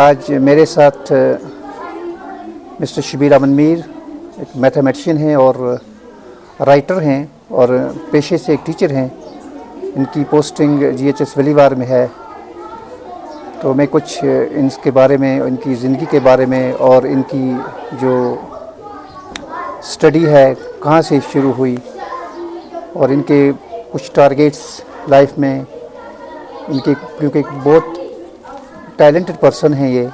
آج میرے ساتھ مسٹر شبیر امن میر ایک میتھمیٹیشین ہیں اور رائٹر ہیں اور پیشے سے ایک ٹیچر ہیں. ان کی پوسٹنگ GHS ولیوار میں ہے. تو میں کچھ ان کے بارے میں، ان کی زندگی کے بارے میں اور ان کی جو اسٹڈی ہے کہاں سے شروع ہوئی اور ان کے کچھ ٹارگیٹس لائف میں، ان کے کیونکہ بہت ٹیلنٹڈ پرسن ہیں یہ،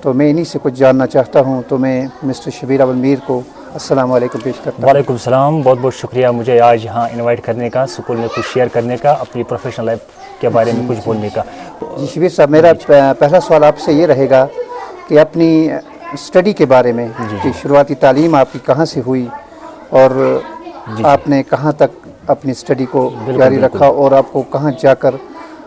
تو میں انہی سے کچھ جاننا چاہتا ہوں. تو میں مسٹر شبیر امن میر کو السلام علیکم پیش کرتا ہوں. وعلیکم السلام. بہت بہت شکریہ مجھے آج یہاں انوائٹ کرنے کا، اسکول میں کچھ شیئر کرنے کا، اپنی پروفیشنل لائف کے بارے میں کچھ بولنے کا. جی شبیر صاحب، میرا پہلا سوال آپ سے یہ رہے گا کہ اپنی اسٹڈی کے بارے میں کہ شروعاتی تعلیم آپ کی کہاں سے ہوئی اور آپ نے کہاں تک اپنی اسٹڈی کو جاری رکھا اور آپ کو کہاں جا کر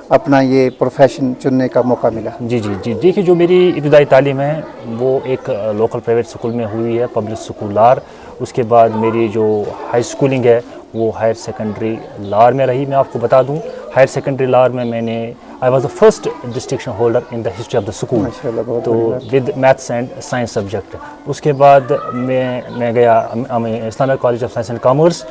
اپنا یہ پروفیشن چننے کا موقع ملا. جی دیکھیے، جو میری ابتدائی تعلیم ہے وہ ایک لوکل پرائیویٹ اسکول میں ہوئی ہے، پبلک اسکول لار. اس کے بعد میری جو ہائی اسکولنگ ہے وہ ہائر سیکنڈری لار میں رہی. میں آپ کو بتا دوں، ہائر سیکنڈری لار میں نے I was the first distinction holder in the history of the school, تو with maths and science subject. اس کے بعد میں گیا Islamic college of science and commerce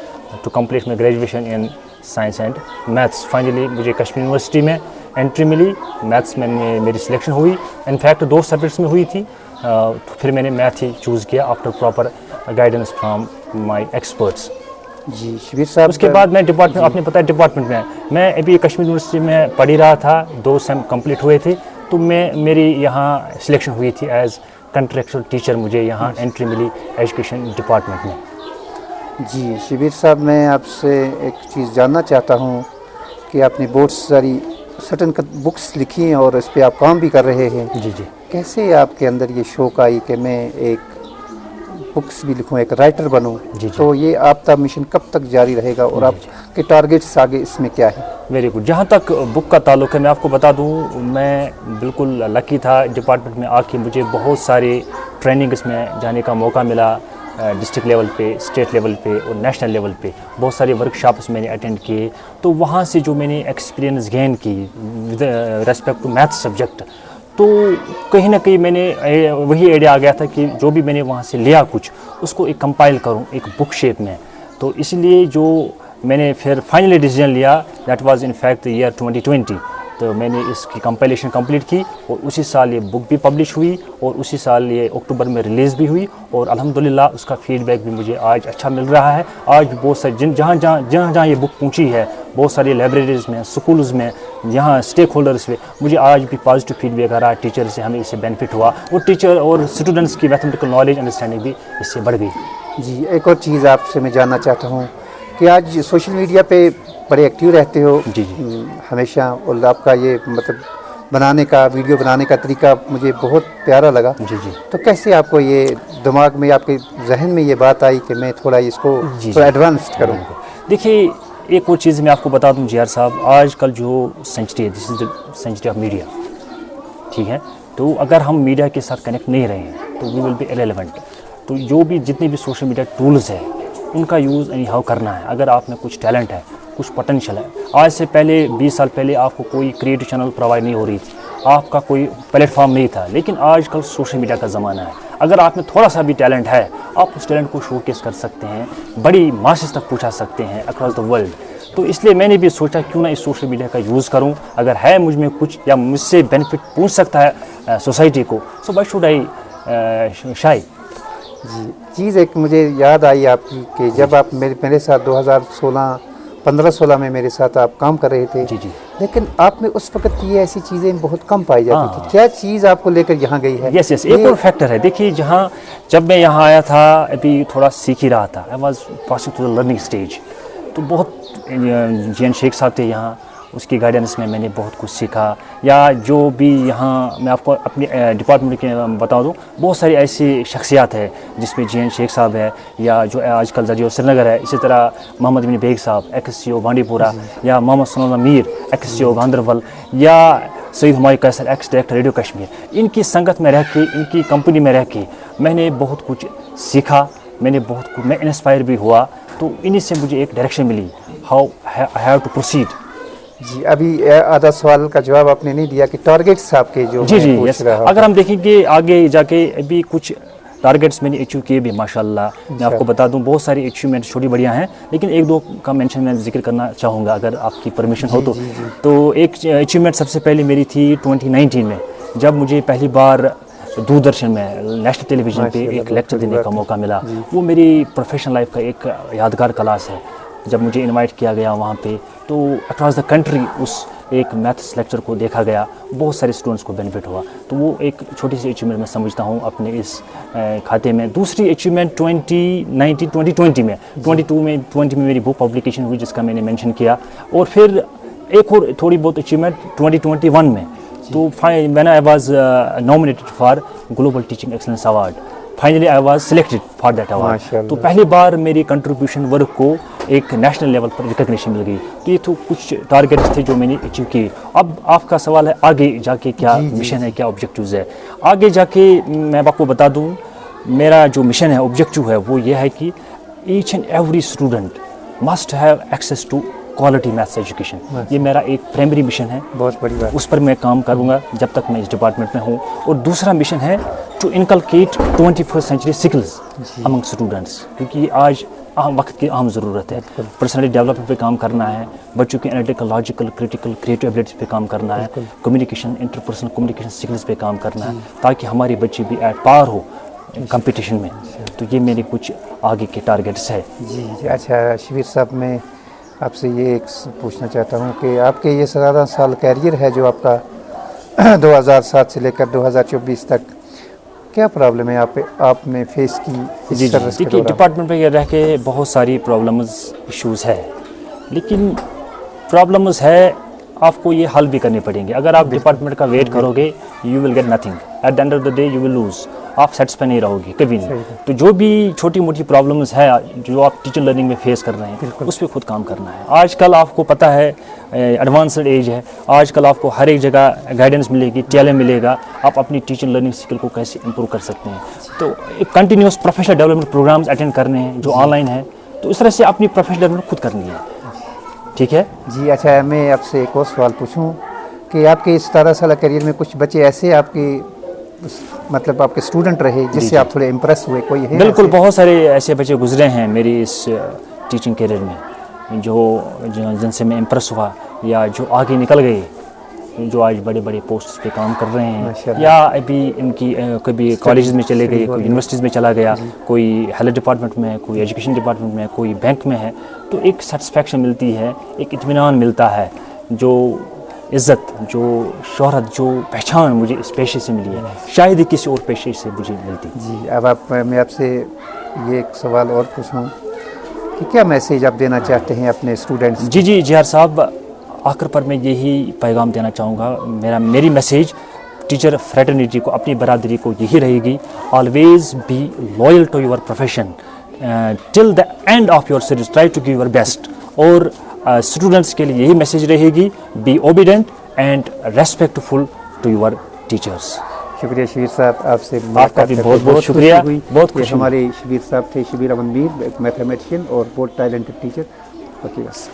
to complete my graduation in science and maths. Finally مجھے Kashmir university میں entry ملی. Maths میں میری سلیکشن ہوئی، انفیکٹ 2 سبجیکٹس میں ہوئی تھی. پھر میں نے میتھ ہی چوز کیا after proper guidance from my experts. جی شبیر صاحب، اس کے بعد میں ڈپارٹمنٹ، آپ نے پتہ ہے ڈپارٹمنٹ میں ابھی کشمیر یونیورسٹی میں پڑھ ہی رہا تھا، 2 سیم کمپلیٹ ہوئے تھے، تو میری یہاں سلیکشن ہوئی تھی ایز کنٹریکچوئل ٹیچر. مجھے یہاں انٹری ملی ایجوکیشن ڈپارٹمنٹ میں. جی شبیر صاحب، میں آپ سے ایک چیز جاننا چاہتا ہوں کہ آپ نے بہت ساری سٹن بکس لکھی ہیں اور اس پہ آپ کام بھی کر رہے ہیں. جی کیسے آپ کے اندر یہ شوق آئی کہ میں ایک بکس بھی لکھوں، ایک رائٹر بنوں؟ تو یہ آپ کا مشن کب تک جاری رہے گا اور آپ کے ٹارگیٹس آگے اس میں کیا ہے؟ Very good. جہاں تک بک کا تعلق ہے، میں آپ کو بتا دوں، میں بالکل لکی تھا ڈپارٹمنٹ میں آ کے. مجھے بہت ساری ٹریننگس میں جانے کا موقع ملا، ڈسٹرکٹ لیول پہ، اسٹیٹ لیول پہ اور نیشنل لیول پہ. بہت سارے ورک شاپس میں نے اٹینڈ کیے. تو وہاں سے جو میں نے ایکسپیرینس گین کی with respect to math subject, تو کہیں نہ کہیں میں نے وہی آئیڈیا آ گیا تھا کہ جو بھی میں نے وہاں سے لیا کچھ، اس کو ایک کمپائل کروں ایک بک شیپ میں. تو اس لیے جو میں نے پھر فائنلی ڈیسیژن لیا، that was in fact year 2020. تو میں نے اس کی کمپائلیشن کمپلیٹ کی اور اسی سال یہ بک بھی پبلش ہوئی اور اسی سال یہ اکتوبر میں ریلیز بھی ہوئی. اور الحمدللہ اس کا فیڈ بیک بھی مجھے آج اچھا مل رہا ہے. آج بھی بہت سارے جہاں یہ بک پہنچی ہے، بہت ساری لائبریریز میں، سکولز میں، یہاں اسٹیک ہولڈرز پہ، مجھے آج بھی پازیٹیو فیڈ بیک آ رہا ہے. ٹیچر سے ہمیں اس سے بینیفٹ ہوا اور ٹیچر اور اسٹوڈنٹس کی میتھمیٹیکل نالج انڈرسٹینڈنگ بھی اس سے بڑھ گئی. جی ایک اور چیز آپ سے میں جاننا چاہتا ہوں کہ آج سوشل میڈیا پہ بڑے ایکٹیو رہتے ہو ہمیشہ، اور آپ کا یہ مطلب بنانے کا، ویڈیو بنانے کا طریقہ مجھے بہت پیارا لگا. تو کیسے آپ کو یہ دماغ میں، آپ کے ذہن میں یہ بات آئی کہ میں تھوڑا اس کو تھوڑا ایڈوانس کروں؟ دیکھیے، ایک اور چیز میں آپ کو بتا دوں جی آر صاحب، آج کل جو سینچری ہے، دس از دا سینچری آف میڈیا، ٹھیک ہے؟ تو اگر ہم میڈیا کے ساتھ کنیکٹ نہیں رہے ہیں تو وی ول بی ارریلیونٹ. تو جو بھی جتنے بھی سوشل میڈیا ٹولز ہیں ان کا یوز اینی ہاؤ کرنا ہے. اگر آپ میں کچھ ٹیلنٹ ہے، کچھ پوٹینشیل ہے، آج سے پہلے 20 سال پہلے آپ کو کوئی کریٹو چینل پرووائڈ نہیں ہو رہی تھی، آپ کا کوئی پلیٹ فارم نہیں تھا. لیکن آج کل سوشل میڈیا کا زمانہ ہے. اگر آپ میں تھوڑا سا بھی ٹیلنٹ ہے، آپ اس ٹیلنٹ کو شو کیس کر سکتے ہیں، بڑی ماسز تک پہنچا سکتے ہیں اکراس دا ورلڈ. تو اس لیے میں نے بھی سوچا کیوں نہ اس سوشل میڈیا کا یوز کروں. اگر ہے مجھ میں کچھ یا مجھ سے بینیفٹ پہنچ سکتا ہے سوسائٹی کو، سو وائی شوڈ آئی شائی. جی چیز ایک مجھے یاد آئی آپ کی کہ جب آپ میرے ساتھ 2015-16 میں میرے ساتھ آپ کام کر رہے تھے، لیکن آپ میں اس وقت یہ ایسی چیزیں بہت کم پائی جاتی تھی. کیا چیز آپ کو لے کر یہاں گئی ہے؟ یس ایک اور فیکٹر ہے. دیکھیے، جب میں یہاں آیا تھا، ابھی تھوڑا سیکھ ہی رہا تھا، I was passing to the learning stage. تو بہت جی این شیخ صاحب تھے یہاں، اس کی گائیڈنس میں نے بہت کچھ سیکھا. یا جو بھی یہاں میں آپ کو اپنی ڈپارٹمنٹ کے بتا دوں، بہت ساری ایسی شخصیات ہیں جس میں جی این شیخ صاحب ہے، یا جو آج کل زجی سری نگر ہے، اسی طرح محمد بن بیگ صاحب ایکس سی او بانڈی پورہ، یا محمد سلمان میر ایکس سی او گاندربل، یا سید ہمایوں قیصر ایکس ڈائریکٹر ریڈیو کشمیر. ان کی سنگت میں رہ کے، ان کی کمپنی میں رہ کے میں نے بہت کچھ سیکھا. میں انسپائر بھی ہوا. تو انہی سے مجھے ایک ڈائریکشن ملی، how I have to proceed. جی ابھی آدھا سوال کا جواب آپ نے نہیں دیا کہ ٹارگیٹس آپ کے جو جی میں جی پوچھ یس. رہا ہوں. اگر ہم دیکھیں کہ آگے جا کے ابھی کچھ ٹارگیٹس میں نے اچیو کیے بھی ماشاءاللہ. میں آپ کو بتا دوں بہت ساری اچیومنٹ چھوٹی بڑیاں ہیں, لیکن ایک دو کا مینشن میں ذکر کرنا چاہوں گا اگر آپ کی پرمیشن ہو تو. تو ایک اچیومنٹ سب سے پہلے میری تھی 2019 میں, جب مجھے پہلی بار دوردرشن میں نیشنل ٹیلی ویژن پہ ایک لیکچر دینے کا موقع ملا. وہ میری پروفیشنل لائف کا ایک یادگار کلاس ہے. جب مجھے انوائٹ کیا گیا وہاں پہ تو اکراس دا کنٹری اس ایک میتھس لیکچر کو دیکھا گیا, بہت سارے اسٹوڈنٹس کو بینیفٹ ہوا. تو وہ ایک چھوٹی سی اچیومنٹ میں سمجھتا ہوں اپنے اس کھاتے میں. دوسری اچیومنٹ 2020 میں 20 میں میری بک پبلیکیشن ہوئی جس کا میں نے مینشن کیا. اور پھر ایک اور تھوڑی بہت اچیومنٹ 2021 میں. تو when I was nominated for Global Teaching Excellence Award. Finally I was selected for that award. تو پہلی بار میری کنٹریبیوشن ورک کو ایک نیشنل لیول پر ریکگنیشن مل گئی. تو یہ تو کچھ ٹارگیٹس تھے جو میں نے اچیو کیے. اب آپ کا سوال ہے آگے جا کے کیا مشن ہے, کیا آبجیکٹیوز ہے. آگے جا کے میں آپ کو بتا دوں میرا جو مشن ہے, آبجیکٹیو ہے, وہ یہ ہے کہ each and every student must have access to quality maths education. یہ میرا ایک پرائمری مشن ہے, بہت بڑی بات. اس پر میں کام کروں گا جب تک میں اس ڈپارٹمنٹ میں ہوں. اور دوسرا مشن ہے to inculcate 21st century skills among students, کیونکہ یہ آج وقت کی اہم ضرورت ہے. پرسنالٹی ڈیولپمنٹ پہ کام کرنا ہے, بچوں کے analytical, logical, critical, creative abilities پہ کام کرنا ہے, کمیونیکیشن, انٹرپرسنل کمیونیکیشن سکلز پہ کام کرنا ہے, تاکہ ہمارے بچے بھی ایٹ پار ہو کمپٹیشن میں. تو یہ میرے کچھ آگے کے ٹارگیٹس ہے. جی اچھا شبیر صاحب, میں آپ سے یہ ایک پوچھنا چاہتا ہوں کہ آپ کے یہ 17 سال کیریئر ہے جو آپ کا 2007 سے لے کر 2024 تک, کیا پرابلم ہے آپ نے فیس کی؟ جی دیکھیے ڈپارٹمنٹ پہ یہ رہ کے بہت ساری پرابلمز ایشوز ہے, لیکن پرابلمز ہے آپ کو یہ حل بھی کرنے پڑیں گے. اگر آپ ڈپارٹمنٹ کا ویٹ کرو گے you will get nothing. At the end of the day you will lose. آپ سیٹسفائی نہیں رہو گے کبھی نہیں. تو جو بھی چھوٹی موٹی پرابلمز ہے جو آپ ٹیچر لرننگ میں فیس کر رہے ہیں اس پہ خود کام کرنا ہے. آج کل آپ کو پتہ ہے ایڈوانسڈ ایج ہے, آج کل آپ کو ہر ایک جگہ گائیڈنس ملے گی, ٹیلنٹ ملے گا. آپ اپنی ٹیچر لرننگ اسکل کو کیسے امپروو کر سکتے ہیں. تو ایک continuous professional development programmes attend کرنے ہیں جو آن لائن ہیں. تو اس طرح سے اپنی پروفیشنل ڈیولپمنٹ خود کرنی ہے. ٹھیک ہے جی. اچھا میں آپ سے ایک اور سوال پوچھوں کہ آپ کے اس 17 سالہ کیریئر میں کچھ بچے ایسے آپ کے مطلب آپ کے اسٹوڈنٹ رہے جس سے آپ تھوڑے امپریس ہوئے, کوئی ہے؟ بالکل, بہت سارے ایسے بچے گزرے ہیں میری اس ٹیچنگ کیریئر میں جن سے میں امپریس ہوا, یا جو آگے نکل گئے, جو آج بڑے بڑے پوسٹس پہ کام کر رہے ہیں, یا ابھی ان کی کبھی کالجز میں چلے گئے, کوئی یونیورسٹیز میں چلا گیا, کوئی ہیلتھ ڈپارٹمنٹ میں ہے, کوئی ایجوکیشن ڈپارٹمنٹ میں ہے, کوئی بینک میں ہے. تو ایک سیٹسفیکشن ملتی ہے, ایک اطمینان ملتا ہے. جو عزت, جو شہرت, جو پہچان مجھے اس پیشے سے ملی ہے شاید ہی کسی اور پیشے سے مجھے ملتی. جی اب میں آپ سے یہ ایک سوال اور پوچھوں کہ کیا میسیج آپ دینا چاہتے ہیں اپنے اسٹوڈنٹس؟ جی جہار صاحب, آخر پر میں یہی پیغام دینا چاہوں گا. میری میسیج ٹیچر فریٹرنیٹی کو, اپنی برادری کو یہی رہے گی, always be loyal to your profession till the end of your service, try to give your best. اور اسٹوڈنٹس کے لیے یہی میسیج رہے گی, be obedient and respectful to your teachers. شکریہ شبیر صاحب, آپ سے آپ کا بھی بہت بہت شکریہ. بہت خوشی. ہمارے شبیر صاحب تھے, شبیر امن میر, ایک میتھمیٹیشین اور بہت ٹیلنٹڈ ٹیچر. اوکے بس.